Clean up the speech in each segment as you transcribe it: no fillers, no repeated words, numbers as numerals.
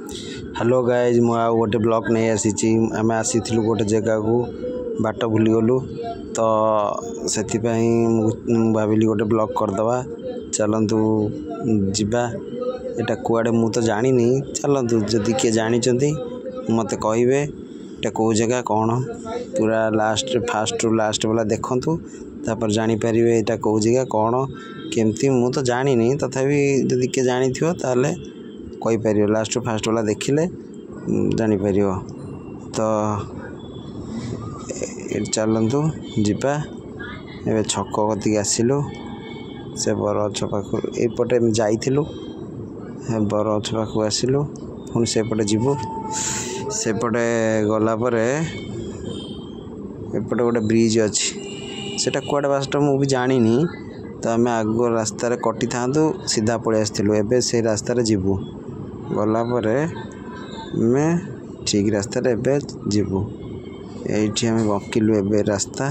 Hello guys मु गोटे blog नहीं आसी आम आसी गोटे जगह को बाट भूलीगलु तो से भाविली गोटे ब्लॉग करदे चलतु जीवा एटा कुआड़े मु तो जानी चलतु जदि किए जानी मत कहे एटा कौ जगह कौन पूरा लास्ट फास्ट रु लास्ट वाला देखु तापर जापर यहाँ कौ जगह कौन केमती मु तो जानी तथापि जदि किए जानी ताले कहीपर लास्ट फास्ट वाला देखिले जापर तो चलतु जीवा ए छक कति आसिलु से बरगछ पाख एपटे जाइलु बरगछ पाख आसिलु पुणी सेपटे जीवु सेपटे गलापर एपटे गोटे ब्रिज अच्छी सेटा कुआडे बासटा मु भी जानी तो आम आग रास्त कटि था सीधा पलि आसलु एबे से रास्त जीवु गलापर मैं ठीक रास्त जीवु ये आम बकिलु एबे रास्ता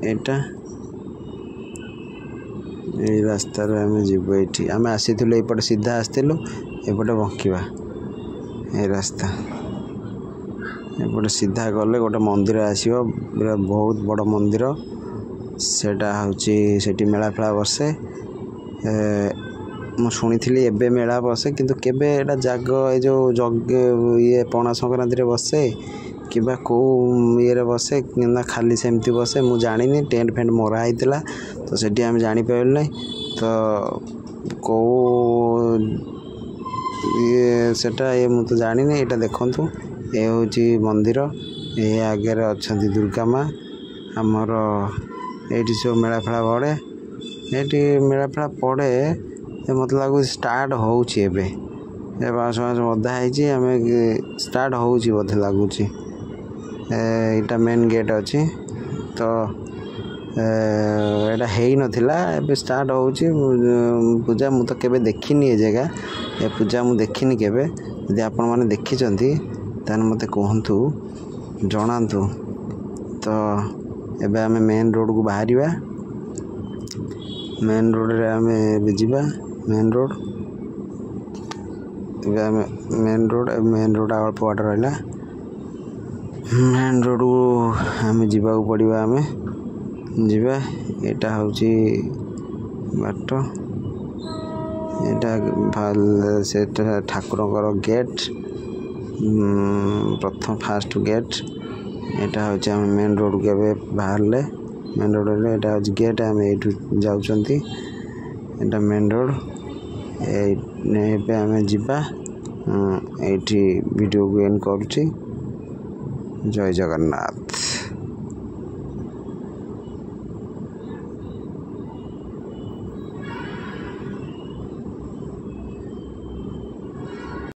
एटा ये रास्त आम जीवु ये आम आसीलु एपटे सीधा आसलु एपटे बंकिवा ये रास्ता एपटे सीधा गले गोटे मंदिर आसो बहुत बड़ मंदिर सेटा होची मेला फेला बसे मु शुणी एबे मेला बसे किंतु केबे एटा जाग ए जो जग ये पणा संक्रांति बसे कि कौ ये बसे कि खाली सेमती बसे मु जानी टेंट फेंट मरा होता तो सेठी आम जापर ना तो कौ ये सेटा ये मु तो जानी यहाँ देखु ये हूँ मंदिर ये आगे अच्छा दुर्गा माँ आमर ये सब मेला फेला पड़े ये मेला फेला पड़े मत लगुच स्टार्ट होउछि बाँस बाँस बधा आम स्टार्ट होउछि बोधे लगुच यहाँ मेन गेट अच्छी तो एटा है नथिला एबे स्टार्ट होउछि पूजा मु तो केबे देखिनी ये जगह ये पूजा मु देखिनी केबे यदि आपण माने देखिचंती तान मते कहंतु जणांतु तो एबे आमे मेन रोड को बाहरिबा मेन रोड रे आमे जीवा मेन रोड एबे आमे मेन रोड अल्प वाट रहला मेन रोड को आमे जीवा को पड़िबा आमे जीवा एटा होची बाट एटा से ठाकुर गेट प्रथम फास्ट गेट एटा होची आम मेन रोड के बाहरले मेन रोड रे एटा होची गेट आम एठू जाउचंती एटा मेन रोड एबे आम जीवा एठी वीडियो को एंड करूची जय जगन्नाथ।